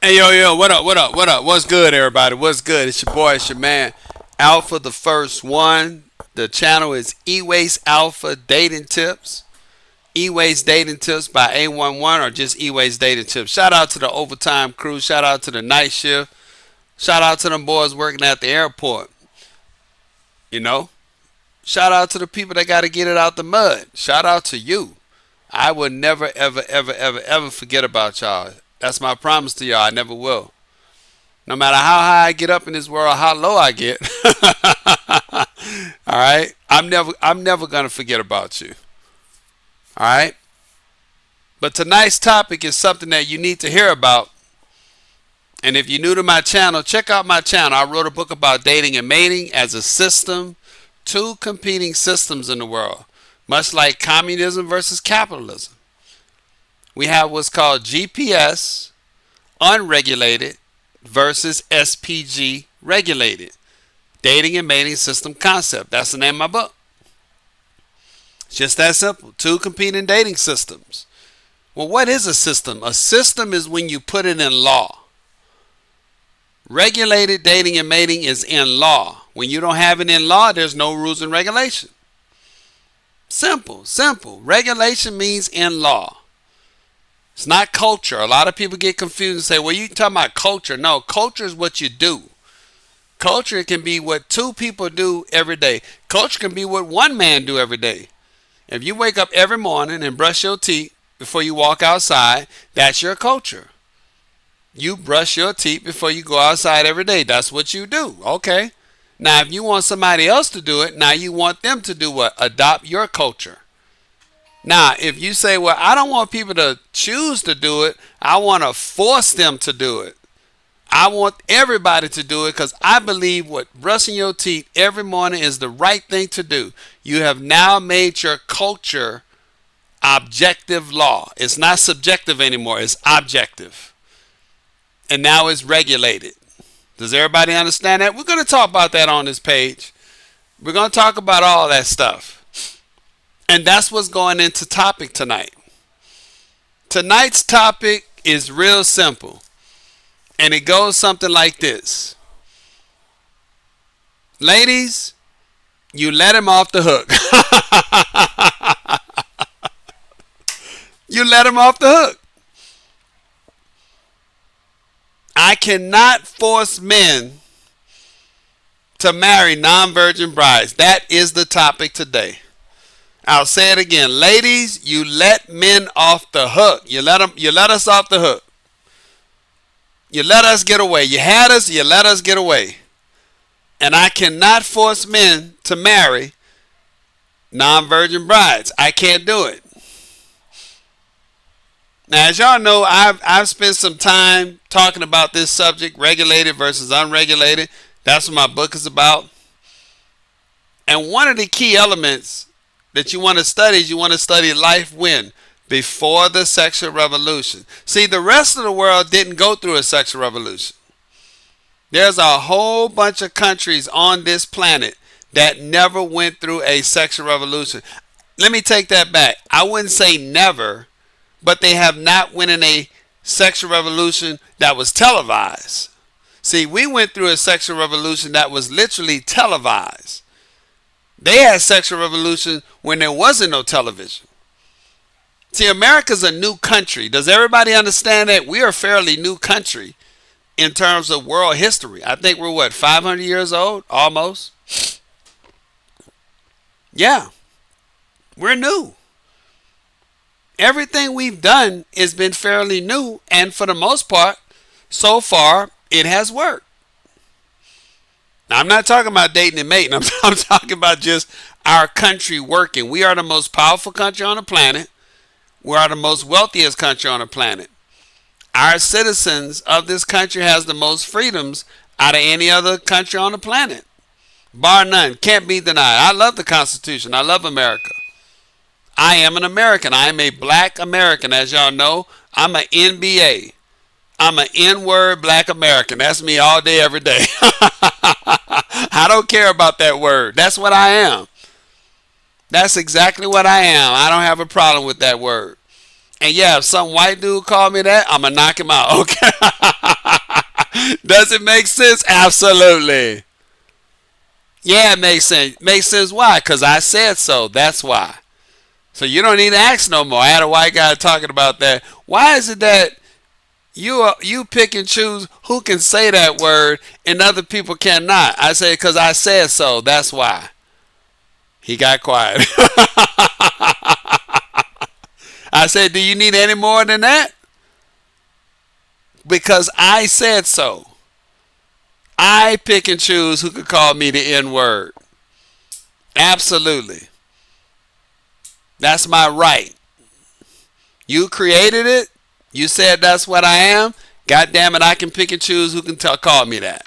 Hey, yo, what up, what up, what up? What's good, everybody? What's good? It's your boy, it's your man, Alpha the First One. The channel is E-Waste Alpha Dating Tips. E-Waste Dating Tips by A11 or just E-Waste Dating Tips. Shout out to the overtime crew. Shout out to the night shift. Shout out to them boys working at the airport. You know? Shout out to the people that got to get it out the mud. Shout out to you. I will never, ever, ever, ever, ever forget about y'all. That's my promise to y'all. I never will. No matter how high I get up in this world, how low I get. All right? I'm never gonna forget about you. All right? But tonight's topic is something that you need to hear about. And if you're new to my channel, check out my channel. I wrote a book about dating and mating as a system, two competing systems in the world, much like communism versus capitalism. We have what's called GPS, unregulated, versus SPG, regulated. Dating and mating system concept. That's the name of my book. It's just that simple. Two competing dating systems. Well, what is a system? A system is when you put it in law. Regulated dating and mating is in law. When you don't have it in law, there's no rules and regulation. Simple, simple. Regulation means in law. It's not culture. A lot of people get confused and say, well, you talking about culture. No, culture is what you do. Culture can be what two people do every day. Culture can be what one man do every day. If you wake up every morning and brush your teeth before you walk outside, that's your culture. You brush your teeth before you go outside every day. That's what you do. Okay. Now, if you want somebody else to do it, now you want them to do what? Adopt your culture. Now, if you say, well, I don't want people to choose to do it, I want to force them to do it. I want everybody to do it because I believe what brushing your teeth every morning is the right thing to do. You have now made your culture objective law. It's not subjective anymore. It's objective. And now it's regulated. Does everybody understand that? We're going to talk about that on this page. We're going to talk about all that stuff. And that's what's going into topic tonight. Tonight's topic is real simple. And it goes something like this. Ladies, you let him off the hook. You let him off the hook. I cannot force men to marry non-virgin brides. That is the topic today. I'll say it again. Ladies, you let men off the hook. You let us off the hook. You let us get away. You had us, you let us get away. And I cannot force men to marry non-virgin brides. I can't do it. Now, as y'all know, I've spent some time talking about this subject, regulated versus unregulated. That's what my book is about. And one of the key elements that you want to study is you want to study life when? Before the sexual revolution. See, the rest of the world didn't go through a sexual revolution. There's a whole bunch of countries on this planet that never went through a sexual revolution. Let me take that back. I wouldn't say never, but they have not went in a sexual revolution that was televised. See, we went through a sexual revolution that was literally televised. They had sexual revolution when there wasn't no television. See, America's a new country. Does everybody understand that? We are a fairly new country in terms of world history. I think we're, what, 500 years old? Almost. Yeah. We're new. Everything we've done has been fairly new, and for the most part, so far, it has worked. Now, I'm not talking about dating and mating. I'm talking about just our country working. We are the most powerful country on the planet. We are the most wealthiest country on the planet. Our citizens of this country has the most freedoms out of any other country on the planet. Bar none. Can't be denied. I love the Constitution. I love America. I am an American. I am a black American. As y'all know, I'm an NBA. I'm an N-word black American. That's me all day, every day. I don't care about that word. That's what I am. That's exactly what I am. I don't have a problem with that word. And yeah, if some white dude called me that, I'm going to knock him out. Okay. Does it make sense? Absolutely. Yeah, it makes sense. Makes sense why? Because I said so. That's why. So you don't need to ask no more. I had a white guy talking about that. Why is it that you pick and choose who can say that word and other people cannot? I say because I said so. That's why. He got quiet. I said, do you need any more than that? Because I said so. I pick and choose who could call me the N word. Absolutely. That's my right. You created it. You said that's what I am. God damn it, I can pick and choose who can call me that.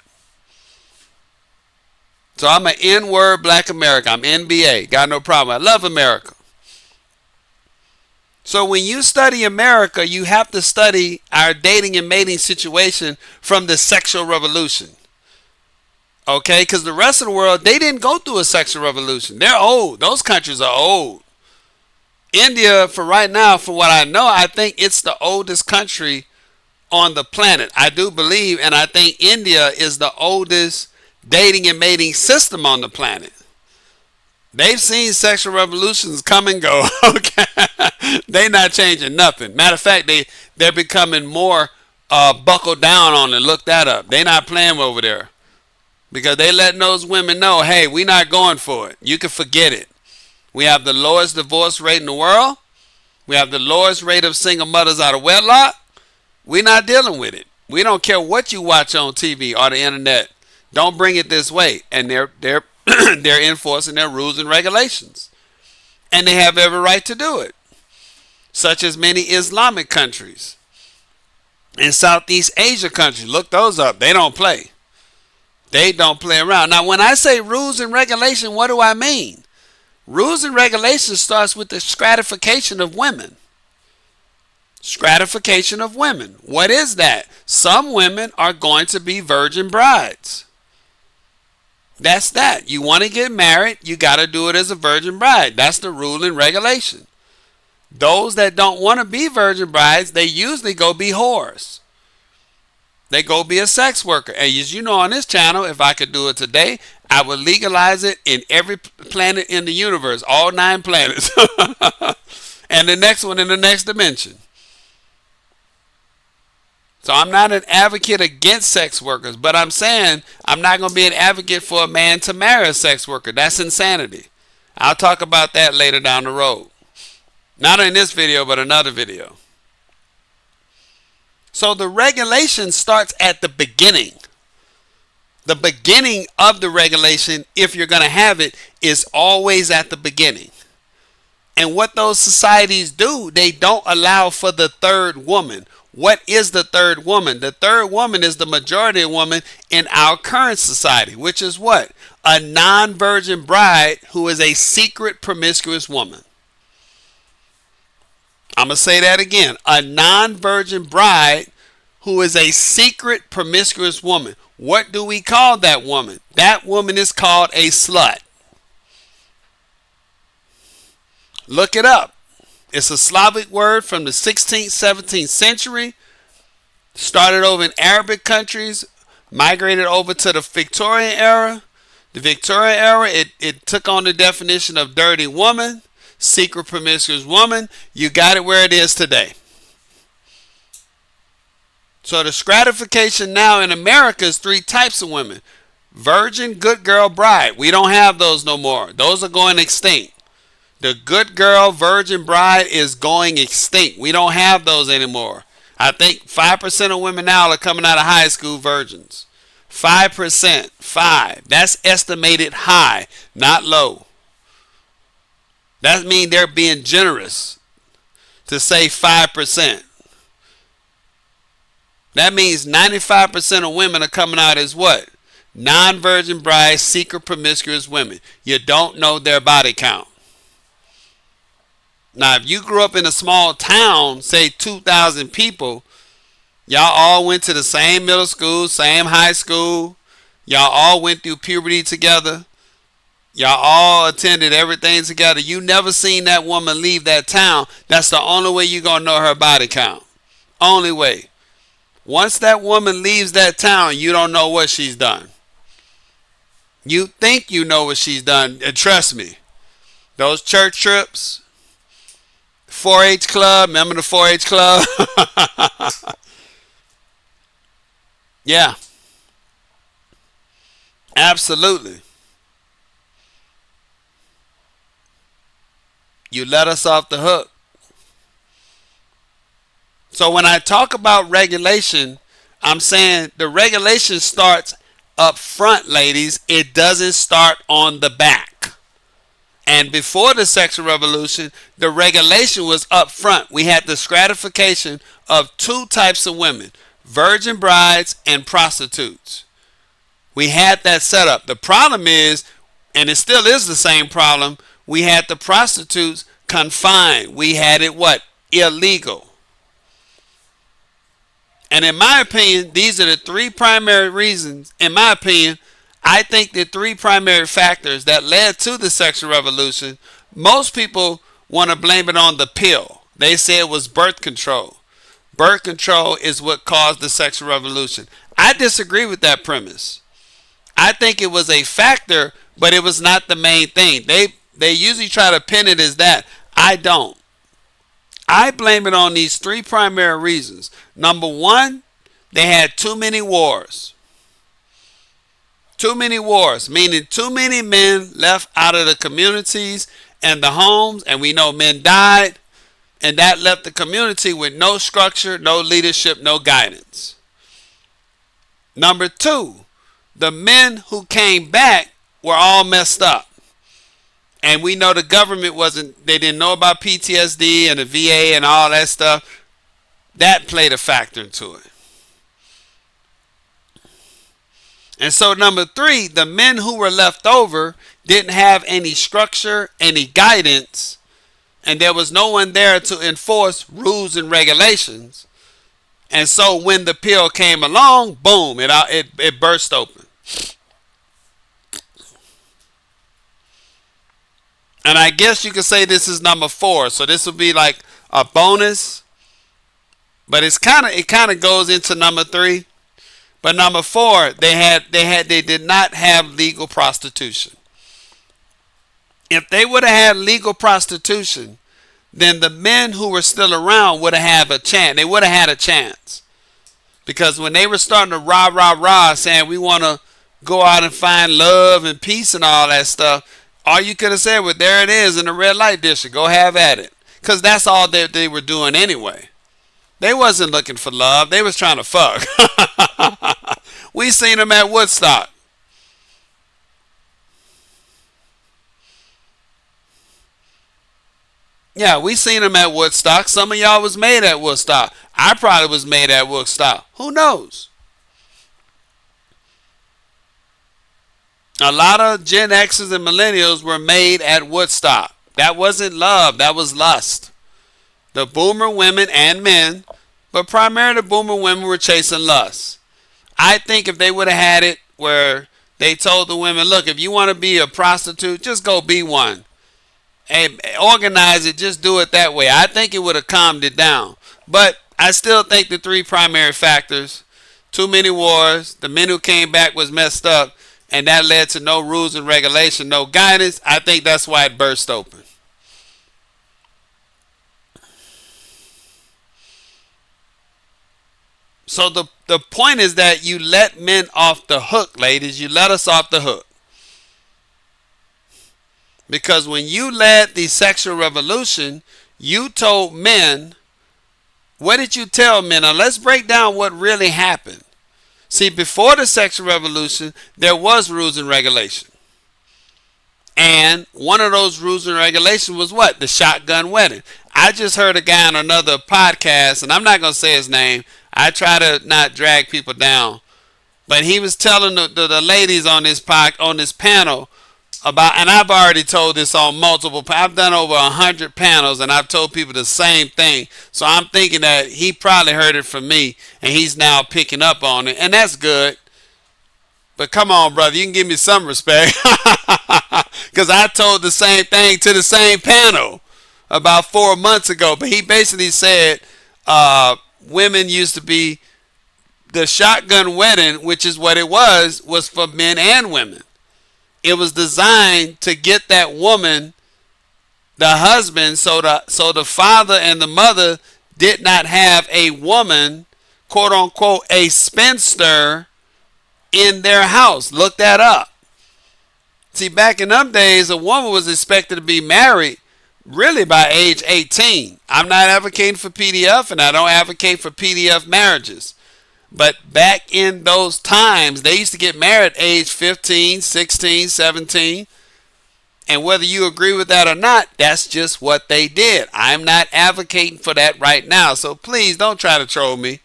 So I'm an N-word black American. I'm NBA. Got no problem. I love America. So when you study America, you have to study our dating and mating situation from the sexual revolution. Okay? Because the rest of the world, they didn't go through a sexual revolution. They're old. Those countries are old. India, for right now, for what I know, I think it's the oldest country on the planet. I do believe, and I think India is the oldest dating and mating system on the planet. They've seen sexual revolutions come and go. Okay, they not changing nothing. Matter of fact, they're becoming more buckled down on it. Look that up. They not playing over there because they letting those women know, hey, we not going for it. You can forget it. We have the lowest divorce rate in the world. We have the lowest rate of single mothers out of wedlock. We're not dealing with it. We don't care what you watch on TV or the internet. Don't bring it this way. And they're they're enforcing their rules and regulations. And they have every right to do it. Such as many Islamic countries and Southeast Asia countries. Look those up. They don't play. They don't play around. Now, when I say rules and regulation, what do I mean? Rules and regulations starts with the stratification of women. Stratification of women. What is that? Some women are going to be virgin brides. That's that. You want to get married, you got to do it as a virgin bride. That's the rule and regulation. Those that don't want to be virgin brides, they usually go be whores. They go be a sex worker. And as you know on this channel, if I could do it today, I would legalize it in every planet in the universe, all 9 planets. And the next one in the next dimension. So I'm not an advocate against sex workers, but I'm saying I'm not going to be an advocate for a man to marry a sex worker. That's insanity. I'll talk about that later down the road. Not in this video, but another video. So the regulation starts at the beginning. The beginning of the regulation, if you're going to have it, is always at the beginning. And what those societies do, they don't allow for the third woman. What is the third woman? The third woman is the majority woman in our current society, which is what? A non-virgin bride who is a secret promiscuous woman. I'm going to say that again. A non-virgin bride who is a secret promiscuous woman. What do we call that woman? That woman is called a slut. Look it up. It's a Slavic word from the 16th, 17th century. Started over in Arabic countries, migrated over to the Victorian era. The Victorian era, it took on the definition of dirty woman, secret promiscuous woman. You got it where it is today. So the stratification now in America is 3 types of women. Virgin, good girl, bride. We don't have those no more. Those are going extinct. The good girl, virgin bride is going extinct. We don't have those anymore. I think 5% of women now are coming out of high school virgins. 5%. 5. That's estimated high, not low. That means they're being generous to say 5%. That means 95% of women are coming out as what? Non-virgin brides, secret promiscuous women. You don't know their body count. Now, if you grew up in a small town, say 2,000 people, y'all all went to the same middle school, same high school. Y'all all went through puberty together. Y'all all attended everything together. You never seen that woman leave that town. That's the only way you're going to know her body count. Only way. Once that woman leaves that town, you don't know what she's done. You think you know what she's done. And trust me, those church trips, 4-H club, remember the 4-H club? Yeah, absolutely. You let us off the hook. So when I talk about regulation, I'm saying the regulation starts up front, ladies. It doesn't start on the back. And before the sexual revolution, the regulation was up front. We had the stratification of two types of women: virgin brides and prostitutes. We had that set up. The problem is, and it still is the same problem, we had the prostitutes confined. We had it what? Illegal. And in my opinion, these are the three primary reasons. In my opinion, I think the three primary factors that led to the sexual revolution. Most people want to blame it on the pill. They say it was birth control. Birth control is what caused the sexual revolution. I disagree with that premise. I think it was a factor, but it was not the main thing. They usually try to pin it as that. I don't. I blame it on these three primary reasons. Number one, they had too many wars. Too many wars, meaning too many men left out of the communities and the homes, and we know men died, and that left the community with no structure, no leadership, no guidance. Number two, the men who came back were all messed up. And we know the government they didn't know about PTSD and the VA and all that stuff. That played a factor into it. And so number three, the men who were left over didn't have any structure, any guidance, and there was no one there to enforce rules and regulations. And so when the pill came along, boom, it burst open. And I guess you could say this is number four. So this would be like a bonus. But it kind of goes into number three. But number four, they did not have legal prostitution. If they would have had legal prostitution, then the men who were still around would have had a chance. They would have had a chance. Because when they were starting to rah, saying we want to go out and find love and peace and all that stuff, all you could have said was, there it is in the red light district. Go have at it. Because that's all they were doing anyway. They wasn't looking for love. They was trying to fuck. We seen them at Woodstock. Yeah, we seen them at Woodstock. Some of y'all was made at Woodstock. I probably was made at Woodstock. Who knows? A lot of Gen Xers and millennials were made at Woodstock. That wasn't love. That was lust. The boomer women and men, but primarily the boomer women were chasing lust. I think if they would have had it where they told the women, look, if you want to be a prostitute, just go be one. And organize it, just do it that way. I think it would have calmed it down. But I still think the three primary factors: too many wars, the men who came back was messed up, and that led to no rules and regulation, no guidance. I think that's why it burst open. So the point is that you let men off the hook, ladies. You let us off the hook. Because when you led the sexual revolution, you told men, what did you tell men? Now let's break down what really happened. See, before the sexual revolution, there was rules and regulation. And one of those rules and regulations was what? The shotgun wedding. I just heard a guy on another podcast, and I'm not going to say his name. I try to not drag people down. But he was telling the ladies on this panel about, and I've already told this on multiple, I've done over 100 panels, and I've told people the same thing. So I'm thinking that he probably heard it from me, and he's now picking up on it, and that's good. But come on, brother, you can give me some respect. Because I told the same thing to the same panel about 4 months ago. But he basically said women used to be The shotgun wedding, which is what it was for men and women. It was designed to get that woman, the husband, so the father and the mother did not have a woman, quote unquote, a spinster in their house. Look that up. See, back in them days, a woman was expected to be married really by age 18. I'm not advocating for PDF, and I don't advocate for PDF marriages. But back in those times, they used to get married at age 15, 16, 17. And whether you agree with that or not, that's just what they did. I'm not advocating for that right now. So please don't try to troll me.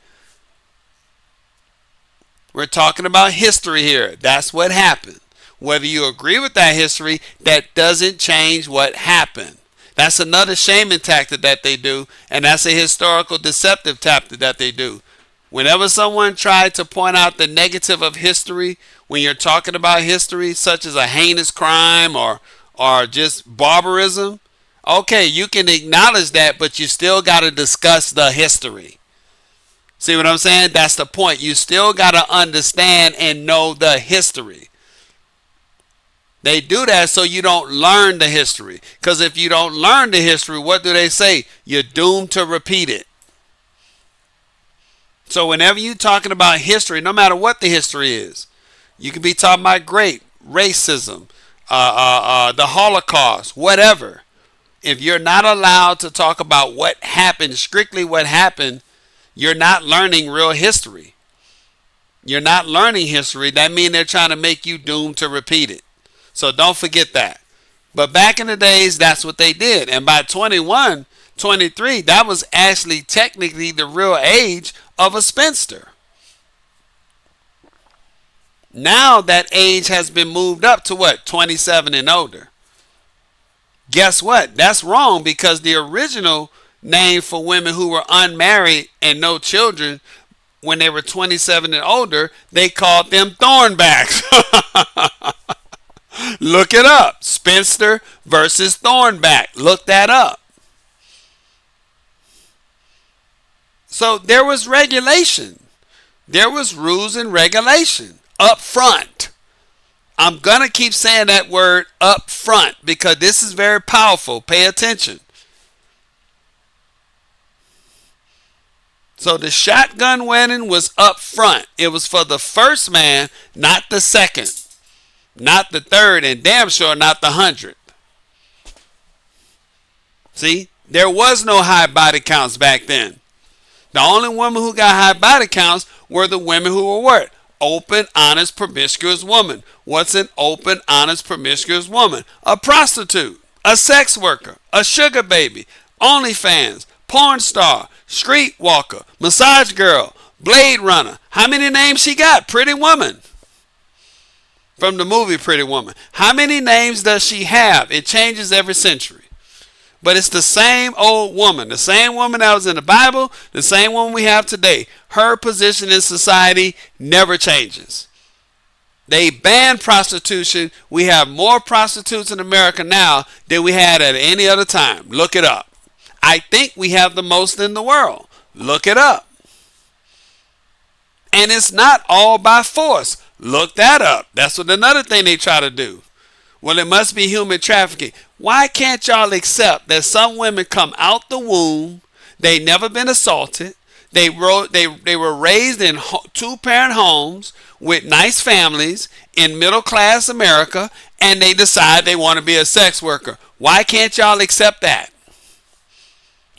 We're talking about history here. That's what happened. Whether you agree with that history, that doesn't change what happened. That's another shaming tactic that they do. And that's a historical deceptive tactic that they do. Whenever someone tried to point out the negative of history, when you're talking about history, such as a heinous crime or just barbarism, okay, you can acknowledge that, but you still got to discuss the history. See what I'm saying? That's the point. You still got to understand and know the history. They do that so you don't learn the history. Because if you don't learn the history, what do they say? You're doomed to repeat it. So whenever you're talking about history, no matter what the history is, you can be talking about racism, the Holocaust, whatever. If you're not allowed to talk about what happened, strictly what happened, you're not learning real history. You're not learning history. That means they're trying to make you doomed to repeat it. So don't forget that. But back in the days, that's what they did. And by 21, 23, that was actually technically the real age of a spinster. Now that age has been moved up to what? 27 and older. Guess what? That's wrong, because the original name for women who were unmarried and no children when they were 27 and older, they called them thornbacks. Look it up. Spinster versus thornback. Look that up. So there was regulation. There was rules and regulation up front. I'm going to keep saying that word up front because this is very powerful. Pay attention. So the shotgun wedding was up front. It was for the first man, not the second, not the third, and damn sure not the 100th. See, there was no high body counts back then. The only women who got high body counts were the women who were what? Open, honest, promiscuous woman. What's an open, honest, promiscuous woman? A prostitute, a sex worker, a sugar baby, OnlyFans, porn star, street walker, massage girl, Blade Runner. How many names she got? Pretty Woman. From the movie Pretty Woman. How many names does she have? It changes every century. But it's the same old woman. The same woman that was in the Bible. The same woman we have today. Her position in society never changes. They banned prostitution. We have more prostitutes in America now than we had at any other time. Look it up. I think we have the most in the world. Look it up. And it's not all by force. Look that up. That's what another thing they try to do. Well, it must be human trafficking. Why can't y'all accept that some women come out the womb, they never been assaulted, they were raised in two-parent homes with nice families in middle-class America, and they decide they want to be a sex worker? Why can't y'all accept that?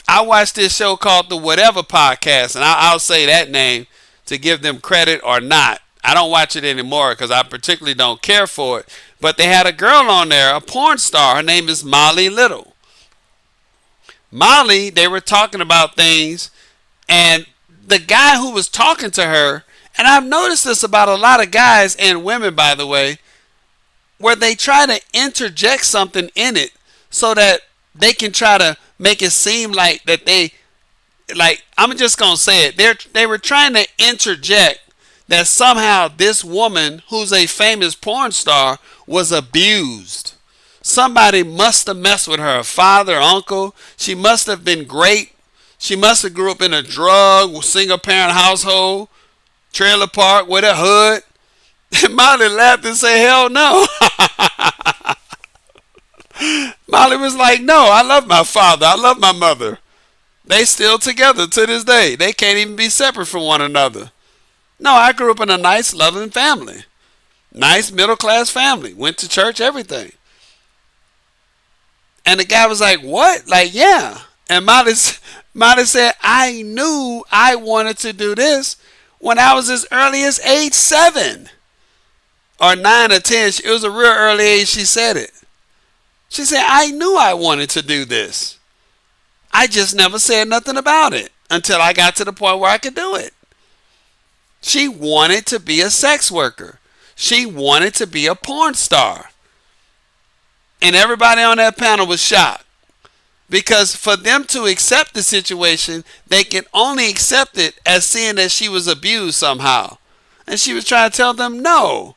I watched this show called The Whatever Podcast, and I'll say that name to give them credit or not. I don't watch it anymore because I particularly don't care for it. But they had a girl on there, a porn star. Her name is Molly Little. Molly, they were talking about things, and the guy who was talking to her, and I've noticed this about a lot of guys and women, by the way, where they try to interject something in it so that they can try to make it seem like that I'm just going to say it. They were trying to interject that somehow this woman, who's a famous porn star, was abused. Somebody must have messed with her, father, uncle. She must have been great. She must have grew up in a drug, single parent household. trailer park with a hood. And Molly laughed and said, hell no. Molly was like, no, I love my father. I love my mother. They still together to this day. They can't even be separate from one another. No, I grew up in a nice, loving family. Nice middle-class family. Went to church, everything. And the guy was like, what? Like, yeah. And Molly said, I knew I wanted to do this when I was as early as age 7. Or 9 or 10. It was a real early age she said it. She said, I knew I wanted to do this. I just never said nothing about it until I got to the point where I could do it. She wanted to be a sex worker. She wanted to be a porn star. And everybody on that panel was shocked. Because for them to accept the situation, they can only accept it as seeing that she was abused somehow. And she was trying to tell them, no,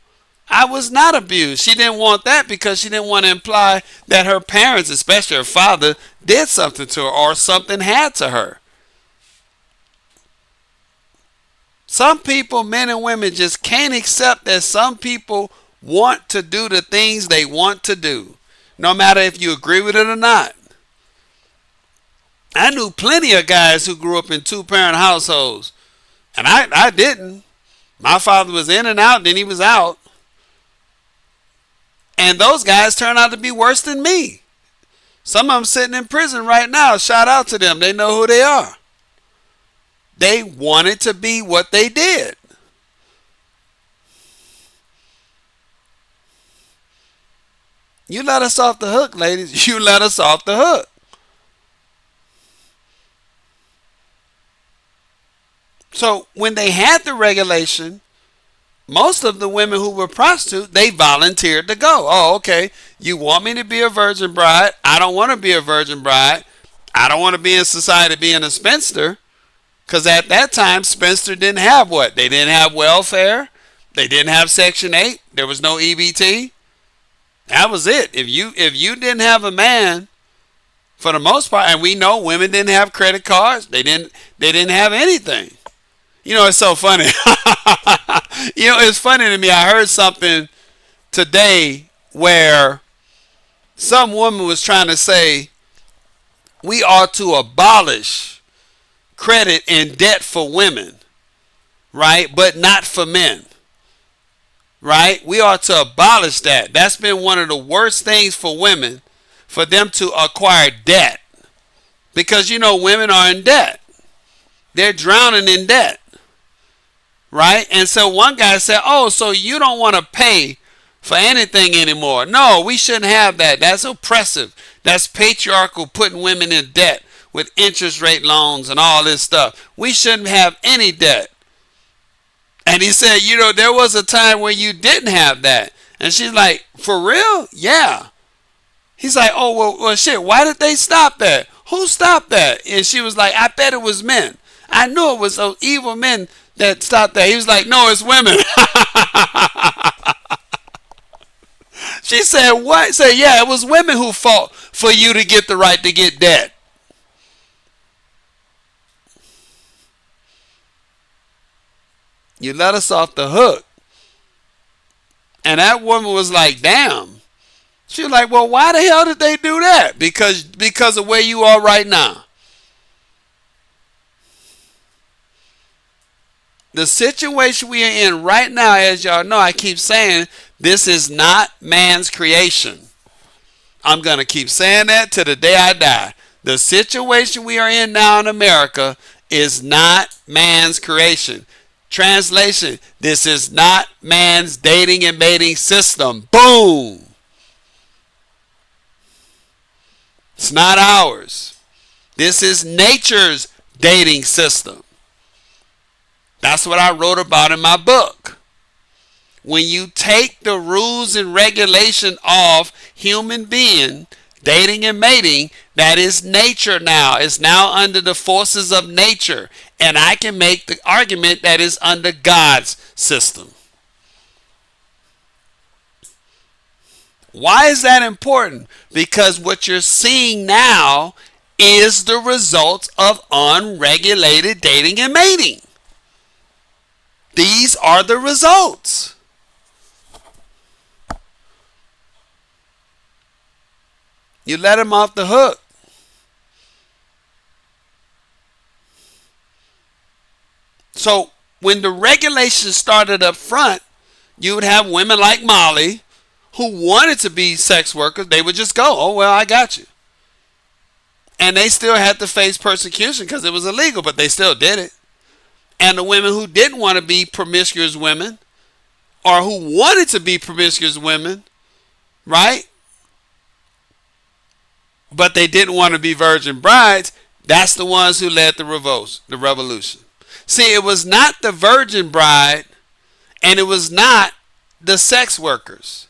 I was not abused. She didn't want that because she didn't want to imply that her parents, especially her father, did something to her or something had to her. Some people, men and women, just can't accept that some people want to do the things they want to do, no matter if you agree with it or not. I knew plenty of guys who grew up in 2-parent households, and I didn't. My father was in and out, then he was out. And those guys turned out to be worse than me. Some of them sitting in prison right now. Shout out to them. They know who they are. They wanted to be what they did. You let us off the hook, ladies. You let us off the hook. So when they had the regulation, most of the women who were prostitutes, they volunteered to go. Oh, okay. You want me to be a virgin bride? I don't want to be a virgin bride. I don't want to be in society being a spinster. Because at that time, spinster didn't have what? They didn't have welfare. They didn't have Section 8. There was no EBT. That was it. If you didn't have a man, for the most part, and we know women didn't have credit cards. They didn't have anything. You know, it's so funny. You know, it's funny to me. I heard something today where some woman was trying to say we ought to abolish credit and debt for women, right? But not for men, right? We ought to abolish that. That's been one of the worst things for women, for them to acquire debt. Because, you know, women are in debt. They're drowning in debt. Right? And so one guy said, oh, so you don't want to pay for anything anymore. No, we shouldn't have that. That's oppressive. That's patriarchal, putting women in debt with interest rate loans and all this stuff. We shouldn't have any debt. And he said, you know, there was a time when you didn't have that. And she's like, for real? Yeah. He's like, oh, well, shit, why did they stop that? Who stopped that? And she was like, I bet it was men. I knew it was those evil men that stopped that. He was like, no, it's women. She said, what? He said, yeah, it was women who fought for you to get the right to get debt. You let us off the hook. And that woman was like, damn. She was like, well, why the hell did they do that? Because of where you are right now. The situation we are in right now, as y'all know, I keep saying, this is not man's creation. I'm going to keep saying that to the day I die. The situation we are in now in America is not man's creation. Translation, this is not man's dating and mating system. Boom. It's not ours. This is nature's dating system. That's what I wrote about in my book. When you take the rules and regulation of human being, dating and mating, that is nature now. It's now under the forces of nature. And I can make the argument that is under God's system. Why is that important? Because what you're seeing now is the result of unregulated dating and mating. These are the results. You let them off the hook. So when the regulations started up front, you would have women like Molly who wanted to be sex workers. They would just go, oh, well, I got you. And they still had to face persecution because it was illegal, but they still did it. And the women who didn't want to be promiscuous women, or who wanted to be promiscuous women, right? But they didn't want to be virgin brides, that's the ones who led the revolution. See, it was not the virgin bride, and it was not the sex workers.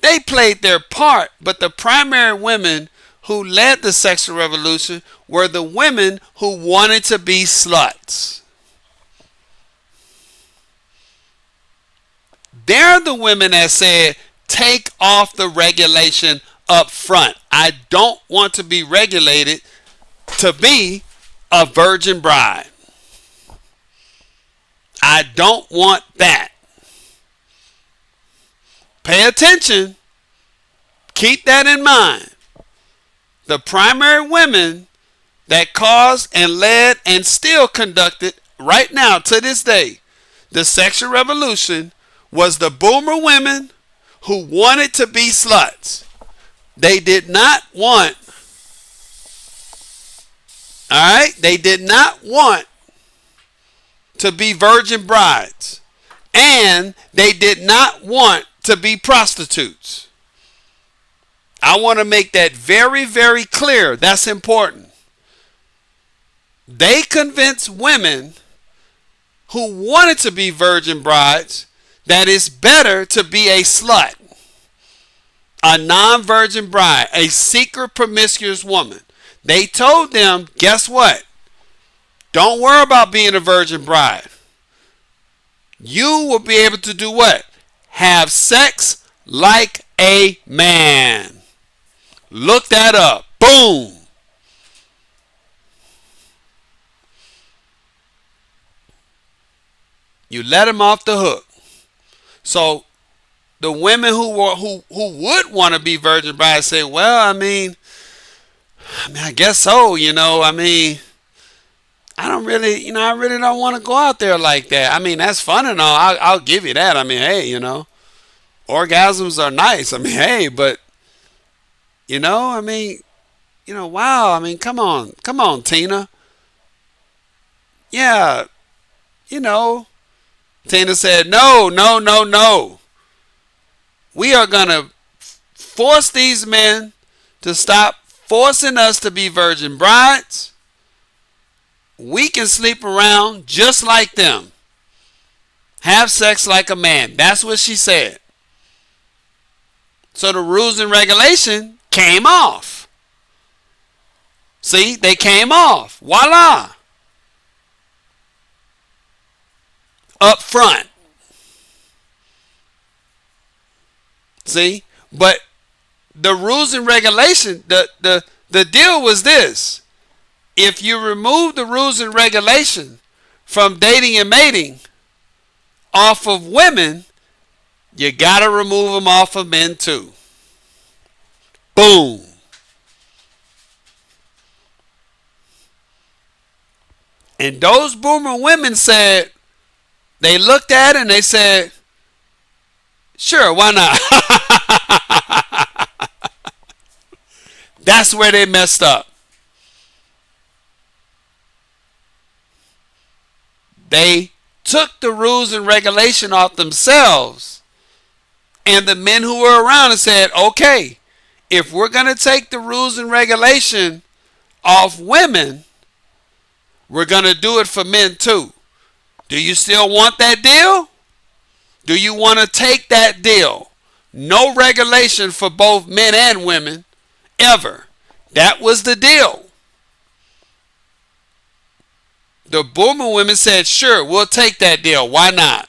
They played their part, but the primary women who led the sexual revolution were the women who wanted to be sluts. They're the women that said, take off the regulation up front. I don't want to be regulated to be a virgin bride. I don't want that. Pay attention. Keep that in mind. The primary women that caused and led and still conducted right now to this day the sexual revolution was the boomer women who wanted to be sluts. They did not want, all right, they did not want to be virgin brides, and they did not want to be prostitutes. I want to make that very, very clear. That's important. They convinced women who wanted to be virgin brides that it's better to be a slut, a non-virgin bride, a secret promiscuous woman. They told them, guess what? Don't worry about being a virgin bride. You will be able to do what? Have sex like a man. Look that up. Boom. You let them off the hook. So the women who would want to be virgin brides say, well, I mean, I guess so, I don't really, I really don't want to go out there like that. I mean, that's fun and all. I'll give you that. I mean, hey, orgasms are nice. I mean, hey, but, wow. I mean, come on, Tina. Yeah, Tina said, no. We are going to force these men to stop forcing us to be virgin brides. We can sleep around just like them. Have sex like a man. That's what she said. So the rules and regulation came off. See, they came off. Voila. Up front. See, but the rules and regulation, the deal was this. If you remove the rules and regulation from dating and mating off of women, you got to remove them off of men too. Boom. And those boomer women said, they looked at it and they said, sure, why not? That's where they messed up. They took the rules and regulation off themselves, and the men who were around and said, okay, if we're going to take the rules and regulation off women, we're going to do it for men too. Do you still want that deal? Do you want to take that deal? No regulation for both men and women ever. That was the deal. The boomer women said, sure, we'll take that deal. Why not?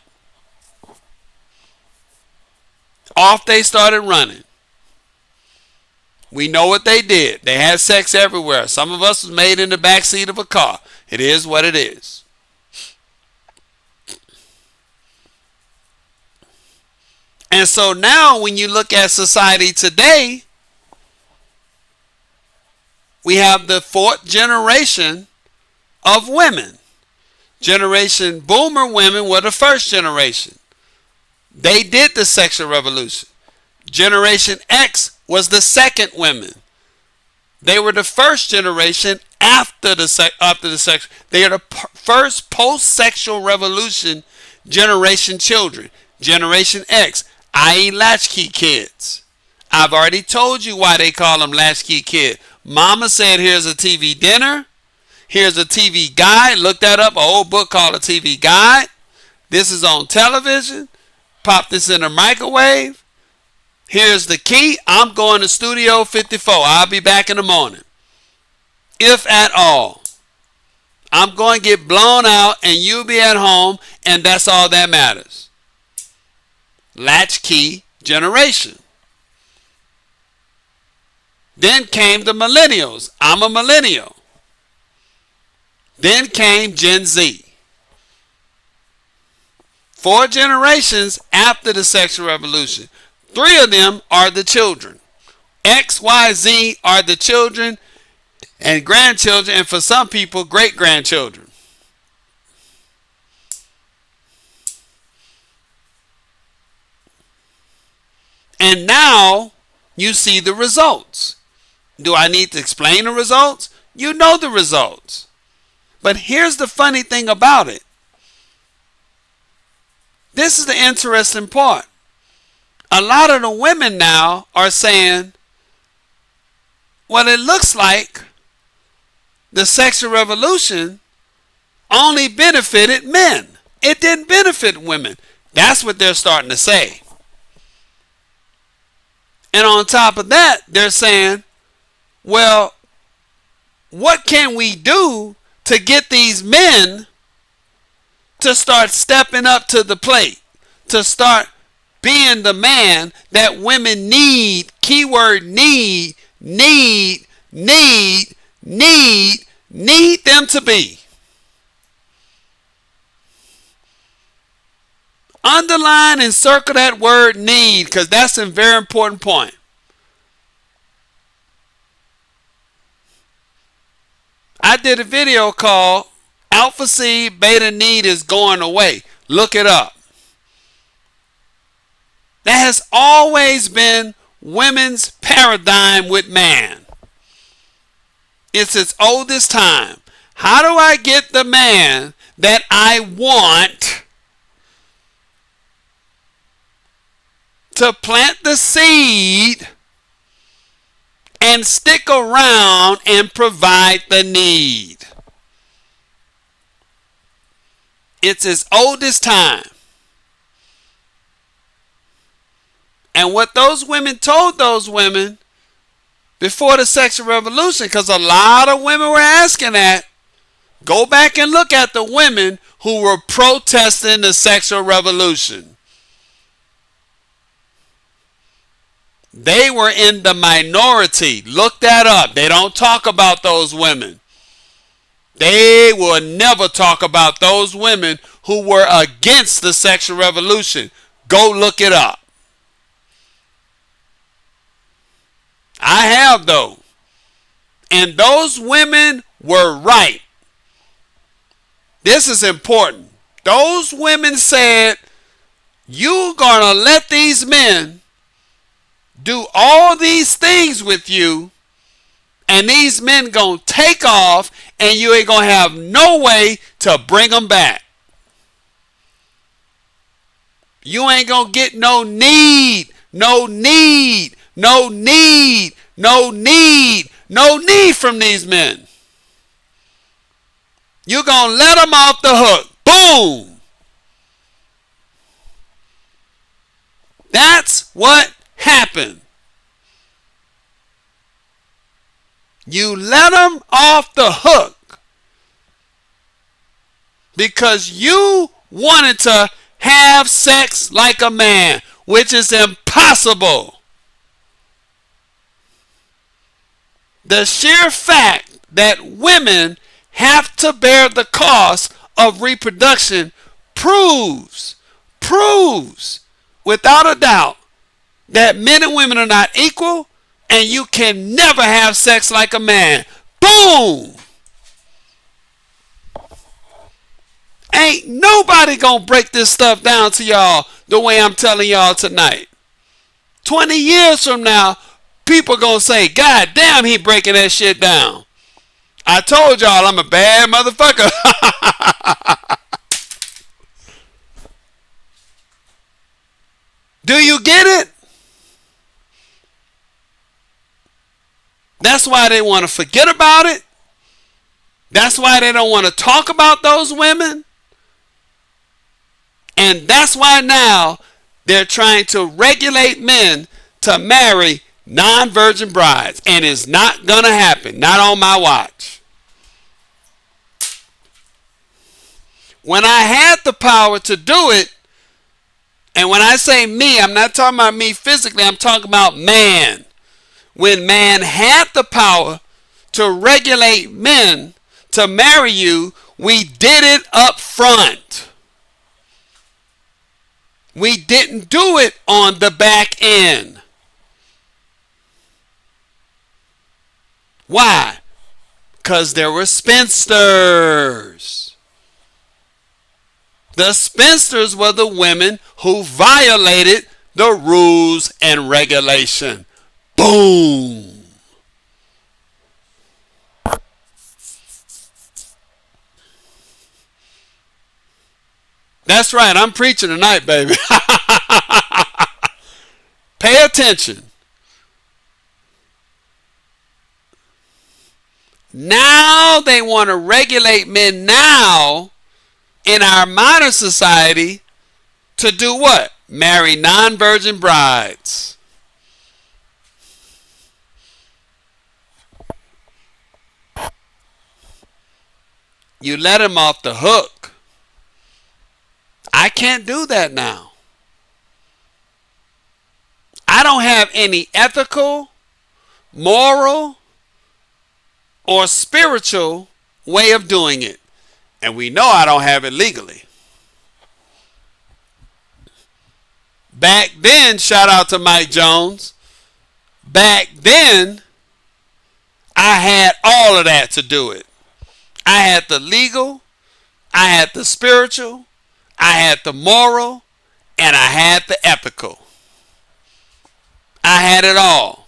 Off they started running. We know what they did. They had sex everywhere. Some of us was made in the back seat of a car. It is what it is. And so now when you look at society today, we have the fourth generation of women. Generation boomer women were the first generation. They did the sexual revolution. Generation X was the second women. They were the first generation after the sex. They are the first post-sexual revolution generation children. Generation X, i.e. latchkey kids. I've already told you why they call them latchkey kids. Mama said, here's a TV dinner. Here's a TV guide. Look that up. An old book called A TV Guide. This is on television. Pop this in a microwave. Here's the key. I'm going to Studio 54. I'll be back in the morning. If at all. I'm going to get blown out and you'll be at home, and that's all that matters. Latchkey generation. Then came the millennials. I'm a millennial. Then came Gen Z. 4 generations after the sexual revolution. 3 of them are the children. X, Y, Z are the children and grandchildren, and for some people, great-grandchildren. And now you see the results. Do I need to explain the results? You know the results. But here's the funny thing about it. This is the interesting part. A lot of the women now are saying, well, it looks like the sexual revolution only benefited men. It didn't benefit women. That's what they're starting to say. And on top of that, they're saying, well, what can we do to get these men to start stepping up to the plate, to start being the man that women need, keyword need them to be. Underline and circle that word need, because that's a very important point. I did a video called Alpha Seed Beta Need is Going Away. Look it up. That has always been women's paradigm with man. It's its oldest time. How do I get the man that I want to plant the seed and stick around and provide the need? It's its oldest time. And what those women told those women before the sexual revolution, because a lot of women were asking that, go back and look at the women who were protesting the sexual revolution. They were in the minority. Look that up. They don't talk about those women. They will never talk about those women who were against the sexual revolution. Go look it up. I have though. And those women were right. This is important. Those women said, you're going to let these men do all these things with you, and these men going to take off, and you ain't going to have no way to bring them back. You ain't going to get no need from these men. You're going to let them off the hook. Boom. That's what happened. You let them off the hook because you wanted to have sex like a man, which is impossible. The sheer fact that women have to bear the cost of reproduction proves without a doubt that men and women are not equal, and you can never have sex like a man. Boom! Ain't nobody gonna break this stuff down to y'all the way I'm telling y'all tonight. 20 years from now, people gonna say, God damn, he breaking that shit down. I told y'all I'm a bad motherfucker. Do you get it? That's why they want to forget about it. That's why they don't want to talk about those women. And that's why now they're trying to regulate men to marry non-virgin brides. And it's not going to happen. Not on my watch. When I had the power to do it, and when I say me, I'm not talking about me physically, I'm talking about man. When man had the power to regulate men to marry you, we did it up front. We didn't do it on the back end. Why? Because there were spinsters. The spinsters were the women who violated the rules and regulation. Boom! That's right, I'm preaching tonight, baby. Pay attention. Now they want to regulate men now in our modern society to do what? Marry non-virgin brides. You let him off the hook. I can't do that now. I don't have any ethical, moral, or spiritual way of doing it. And we know I don't have it legally. Back then, shout out to Mike Jones. Back then, I had all of that to do it. I had the legal, I had the spiritual, I had the moral, and I had the ethical. I had it all.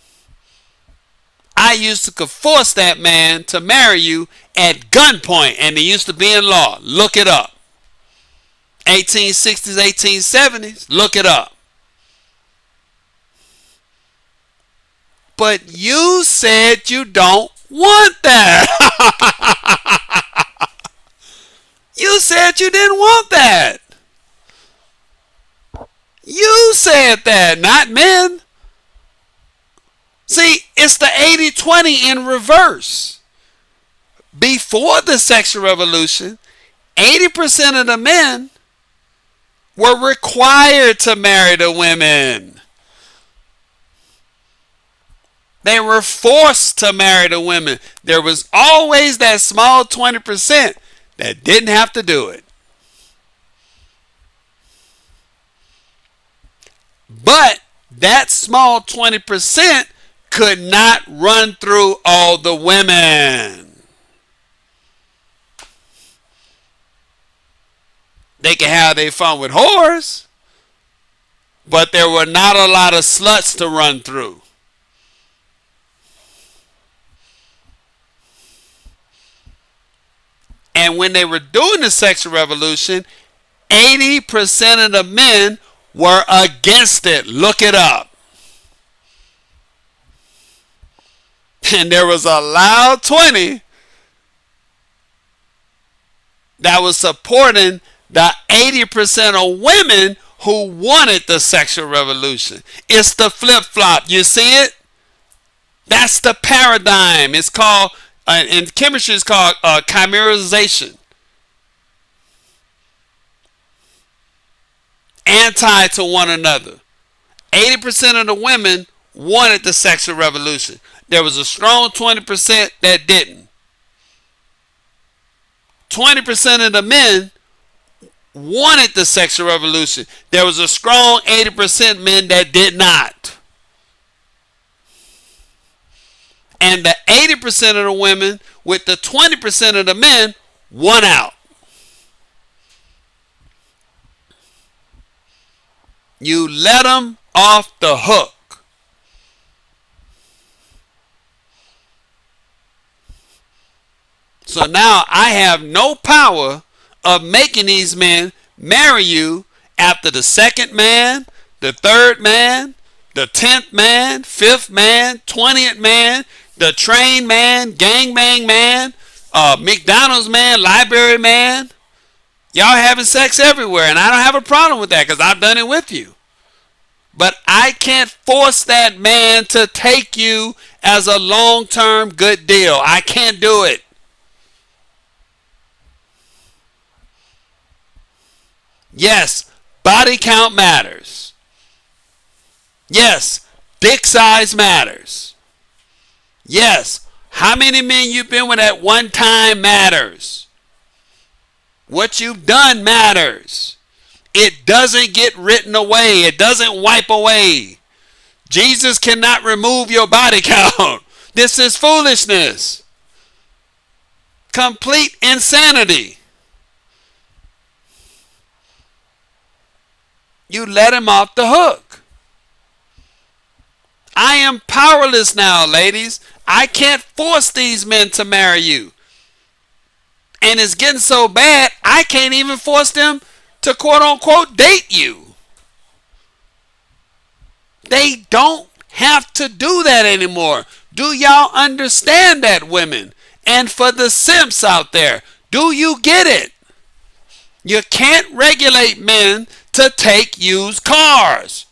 I used to force that man to marry you at gunpoint, and it used to be in law. Look it up. 1860s, 1870s, look it up. But you said you don't want that. You said you didn't want that. You said that, not men. See, it's the 80-20 in reverse. Before the sexual revolution, 80% of the men were required to marry the women. They were forced to marry the women. There was always that small 20% that didn't have to do it. But that small 20% could not run through all the women. They could have their fun with whores, but there were not a lot of sluts to run through. And when they were doing the sexual revolution, 80% of the men were against it. Look it up. And there was a loud 20 that was supporting the 80% of women who wanted the sexual revolution. It's the flip-flop. You see it? That's the paradigm. It's called, in chemistry, it's called chimerization. Anti to one another. 80% of the women wanted the sexual revolution. There was a strong 20% that didn't. 20% of the men wanted the sexual revolution. There was a strong 80% men that did not. And the 80% of the women with the 20% of the men won out. You let them off the hook. So now I have no power of making these men marry you after the second man, the third man, the 10th man, 5th man, 20th man, the train man, gangbang man, McDonald's man, library man. Y'all having sex everywhere, and I don't have a problem with that because I've done it with you. But I can't force that man to take you as a long-term good deal. I can't do it. Yes, body count matters. Yes, dick size matters. Yes, how many men you've been with at one time matters. What you've done matters. It doesn't get written away. It doesn't wipe away. Jesus cannot remove your body count. This is foolishness. Complete insanity. You let him off the hook. I am powerless now, ladies. I can't force these men to marry you. And it's getting so bad, I can't even force them to quote-unquote date you. They don't have to do that anymore. Do y'all understand that, women? And for the simps out there, do you get it? You can't regulate men to take used cars.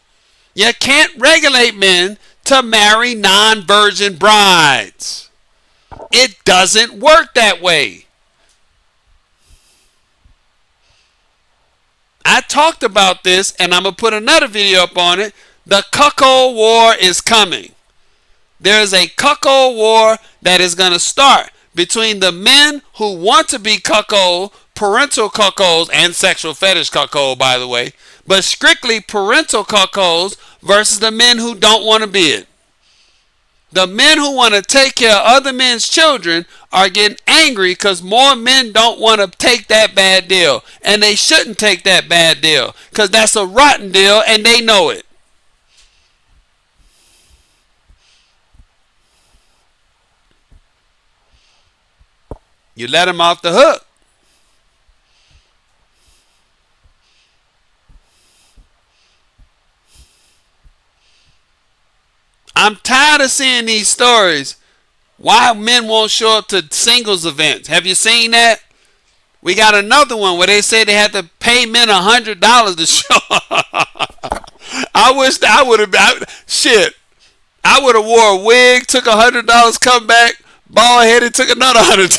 You can't regulate men to marry non-virgin brides. It doesn't work that way. I talked about this, and I'm going to put another video up on it. The cuckold war is coming. There is a cuckold war that is going to start between the men who want to be cuckold, parental cuckolds, and sexual fetish cuckold, by the way, but strictly parental cuckolds versus the men who don't want to be it. The men who want to take care of other men's children are getting angry because more men don't want to take that bad deal. And they shouldn't take that bad deal because that's a rotten deal and they know it. You let them off the hook. I'm tired of seeing these stories. Why men won't show up to singles events. Have you seen that? We got another one where they say they had to pay men $100 to show up. I wish I would have. Shit. I would have wore a wig, took $100, come back, bald headed, took another $100.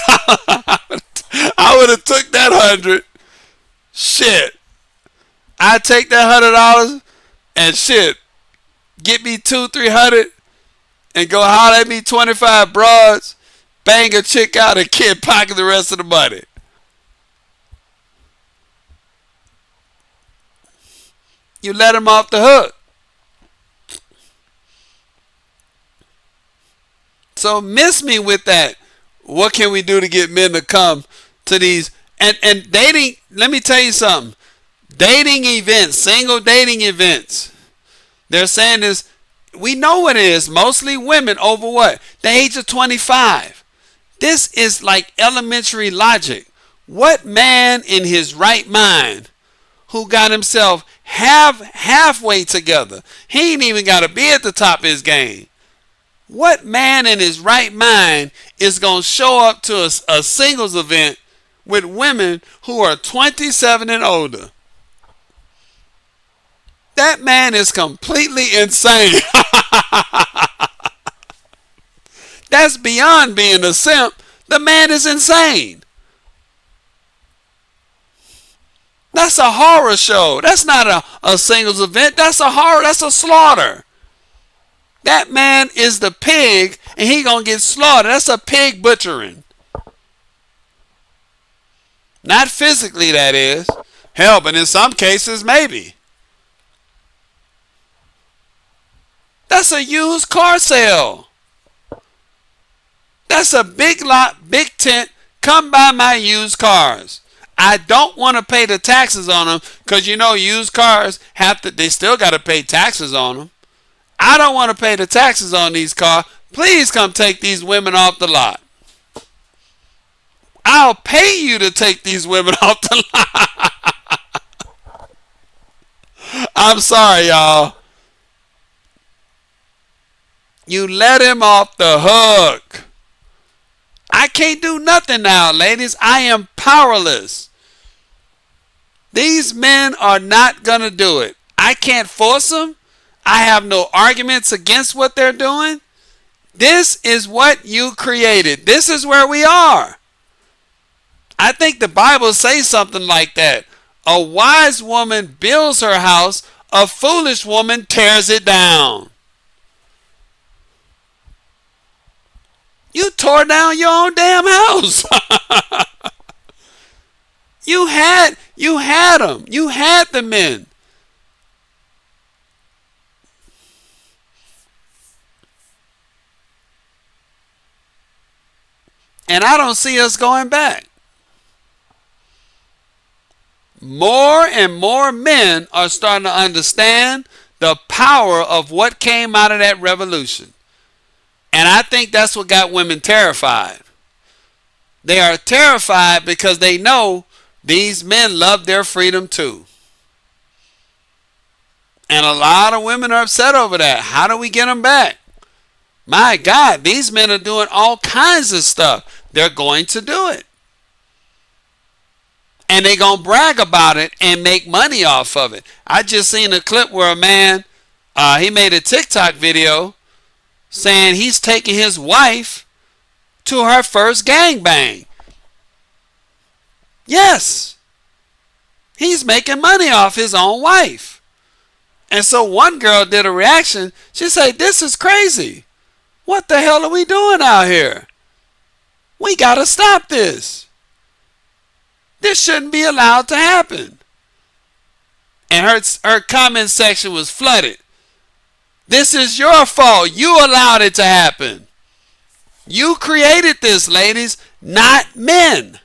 I would have took that 100. Shit. I take that $100 and shit. Get me 200-300 and go holler at me 25 broads, bang a chick out and kid pocket the rest of the money. You let him off the hook. So miss me with that. What can we do to get men to come to these and dating? Let me tell you something. Dating events, single dating events. They're saying this, we know what it is, mostly women over what? The age of 25. This is like elementary logic. What man in his right mind who got himself halfway together, he ain't even got to be at the top of his game. What man in his right mind is going to show up to a singles event with women who are 27 and older? That man is completely insane. That's beyond being a simp. The man is insane. That's a horror show. That's not a singles event. That's a horror. That's a slaughter. That man is the pig and he gonna get slaughtered. That's a pig butchering. Not physically, that is. Hell, but in some cases, maybe. That's a used car sale. That's a big lot, big tent. Come buy my used cars. I don't want to pay the taxes on them because you know used cars they still got to pay taxes on them. I don't want to pay the taxes on these cars. Please come take these women off the lot. I'll pay you to take these women off the lot. I'm sorry, y'all. You let him off the hook. I can't do nothing now, ladies. I am powerless. These men are not going to do it. I can't force them. I have no arguments against what they're doing. This is what you created. This is where we are. I think the Bible says something like that. A wise woman builds her house. A foolish woman tears it down. You tore down your own damn house. You had them. You had the men. And I don't see us going back. More and more men are starting to understand the power of what came out of that revolution. And I think that's what got women terrified. They are terrified because they know these men love their freedom too. And a lot of women are upset over that. How do we get them back? My God, these men are doing all kinds of stuff. They're going to do it. And they're going to brag about it and make money off of it. I just seen a clip where a man, he made a TikTok video saying he's taking his wife to her first gangbang. Yes. He's making money off his own wife. And so one girl did a reaction. She said, "This is crazy. What the hell are we doing out here? We got to stop this. This shouldn't be allowed to happen." And her comment section was flooded. This is your fault. You allowed it to happen. You created this, ladies, not men.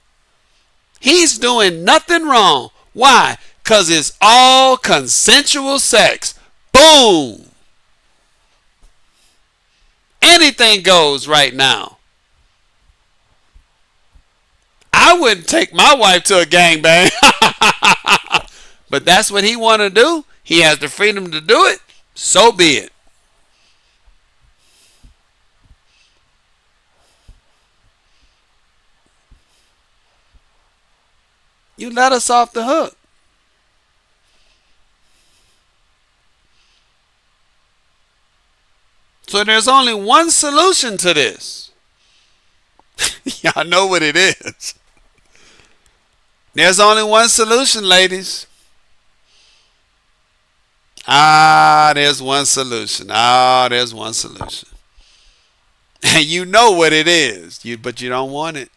He's doing nothing wrong. Why? Because it's all consensual sex. Boom. Anything goes right now. I wouldn't take my wife to a gangbang. But that's what he want to do. He has the freedom to do it. So be it. You let us off the hook. So there's only one solution to this. Y'all know what it is. There's only one solution, ladies. There's one solution. There's one solution. And you know what it is, but you don't want it.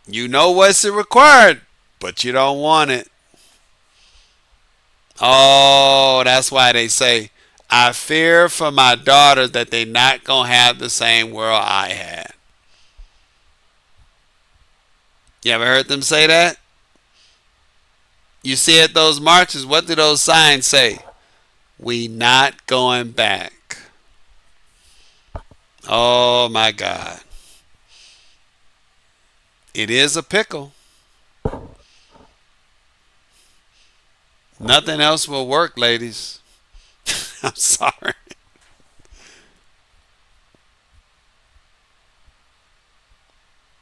You know what's required, but you don't want it. Oh, that's why they say, I fear for my daughters that they not going to have the same world I had. You ever heard them say that? You see at those marches, what do those signs say? We not going back. Oh my God. It is a pickle. Nothing else will work, ladies. I'm sorry.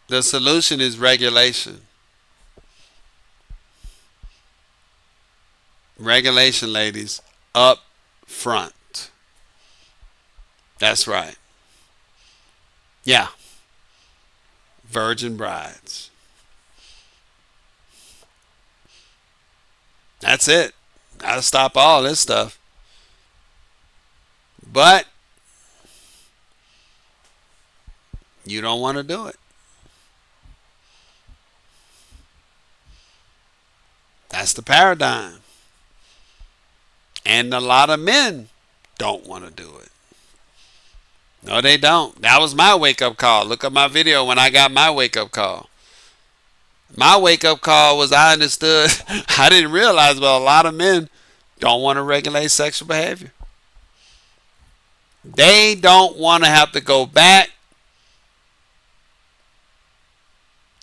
The solution is regulation. Regulation, ladies, up front. That's right. Yeah. Virgin brides. That's it. Gotta stop all this stuff. But you don't want to do it. That's the paradigm. And a lot of men don't want to do it. No, they don't. That was my wake-up call. Look at my video when I got my wake-up call. My wake-up call was I understood. I didn't realize, but a lot of men don't want to regulate sexual behavior. They don't want to have to go back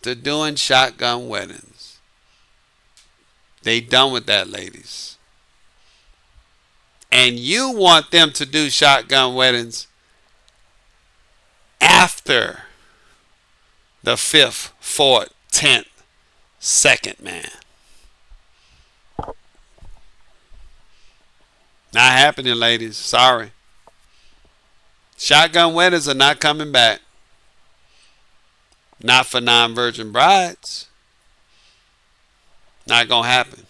to doing shotgun weddings. They done with that, ladies. And you want them to do shotgun weddings after the 5th, 4th, 10th, 2nd man. Not happening, ladies. Sorry. Shotgun weddings are not coming back. Not for non-virgin brides. Not going to happen.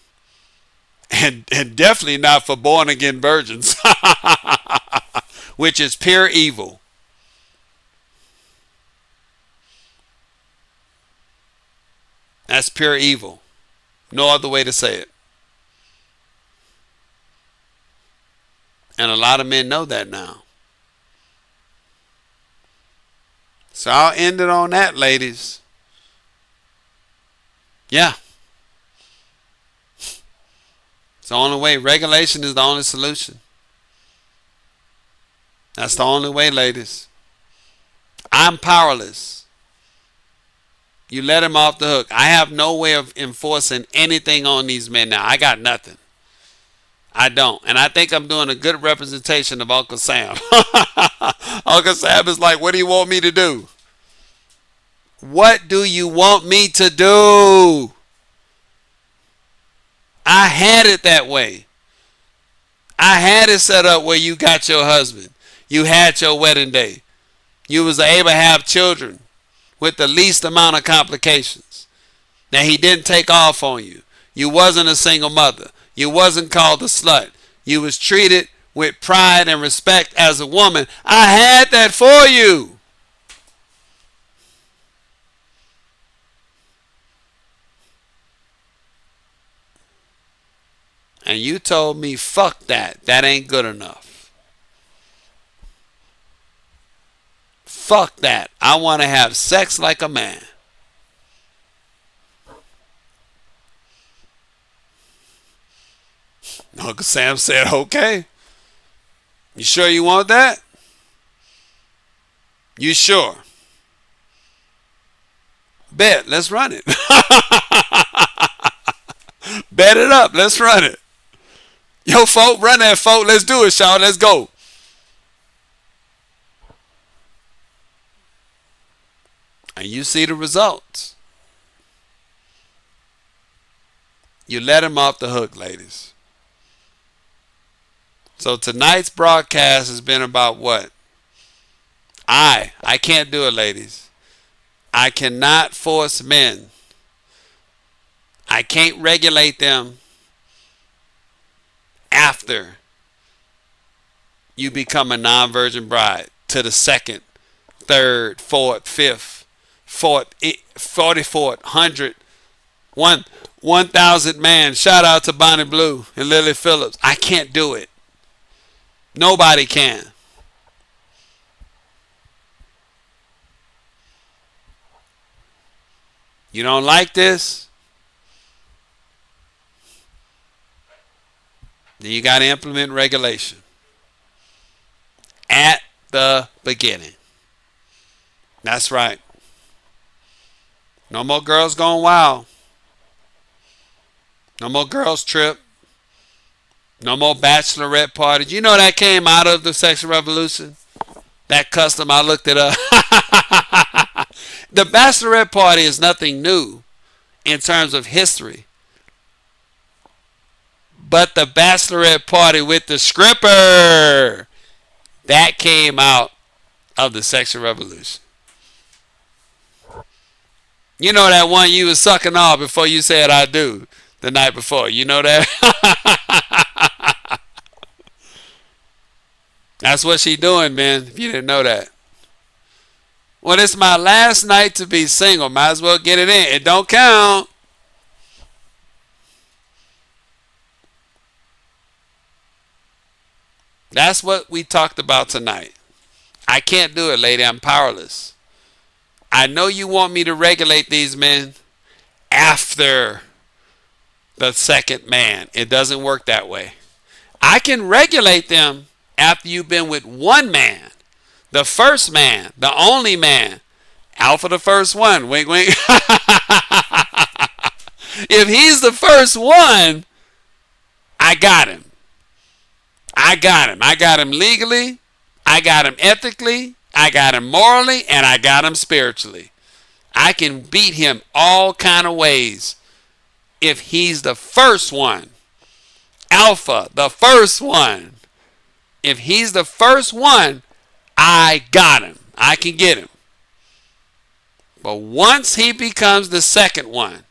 And definitely not for born-again virgins. Which is pure evil. That's pure evil. No other way to say it. And a lot of men know that now. So I'll end it on that, ladies. Yeah. It's the only way. Regulation is the only solution. That's the only way, ladies. I'm powerless. You let him off the hook. I have no way of enforcing anything on these men now. I got nothing. I don't. And I think I'm doing a good representation of Uncle Sam. Uncle Sam is like, what do you want me to do? What do you want me to do? I had it that way. I had it set up where you got your husband. You had your wedding day. You was able to have children with the least amount of complications. Now he didn't take off on you. You wasn't a single mother. You wasn't called a slut. You was treated with pride and respect as a woman. I had that for you. And you told me, fuck that. That ain't good enough. Fuck that. I want to have sex like a man. Uncle Sam said, okay. You sure you want that? You sure? Bet. Let's run it. Bet it up. Let's run it. Yo, folk, run that, folk. Let's do it, y'all. Let's go. And you see the results. You let him off the hook, ladies. So tonight's broadcast has been about what? I can't do it, ladies. I cannot force men. I can't regulate them after you become a non-virgin bride to the 2nd, 3rd, 4th, 5th, 44th, 100th, 1,000 man. Shout out to Bonnie Blue and Lily Phillips. I can't do it. Nobody can. You don't like this? Then you got to implement regulation at the beginning. That's right. No more girls going wild. No more girls trip. No more bachelorette parties. You know that came out of the sexual revolution? That custom, I looked it up. The bachelorette party is nothing new in terms of history. But the bachelorette party with the stripper, that came out of the sexual revolution. You know that one you was sucking off before you said I do the night before. You know that? That's what she doing, man, if you didn't know that. Well, it's my last night to be single. Might as well get it in. It don't count. That's what we talked about tonight. I can't do it, lady. I'm powerless. I know you want me to regulate these men after the second man. It doesn't work that way. I can regulate them after you've been with one man, the first man, the only man, Alpha the first one. Wink, wink. If he's the first one, I got him. I got him. I got him legally. I got him ethically. I got him morally, and I got him spiritually. I can beat him all kind of ways if he's the first one. Alpha, the first one. If he's the first one, I got him. I can get him. But once he becomes the second one,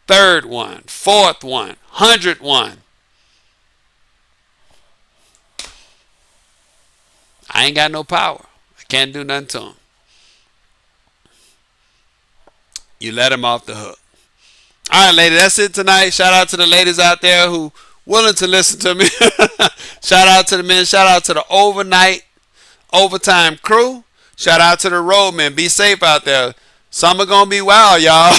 third one, fourth one, 100th one, I ain't got no power. I can't do nothing to him. You let him off the hook. All right, lady, that's it tonight. Shout out to the ladies out there who willing to listen to me. Shout out to the men. Shout out to the overtime crew. Shout out to the roadmen. Be safe out there. Some are going to be wild, y'all.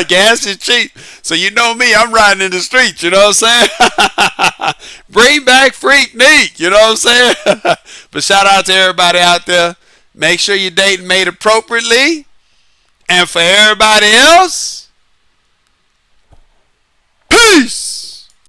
Gas is cheap. So you know me, I'm riding in the streets, you know what I'm saying? Bring back Freak Neek, you know what I'm saying? But shout out to everybody out there. Make sure you're dating made appropriately. And for everybody else, peace.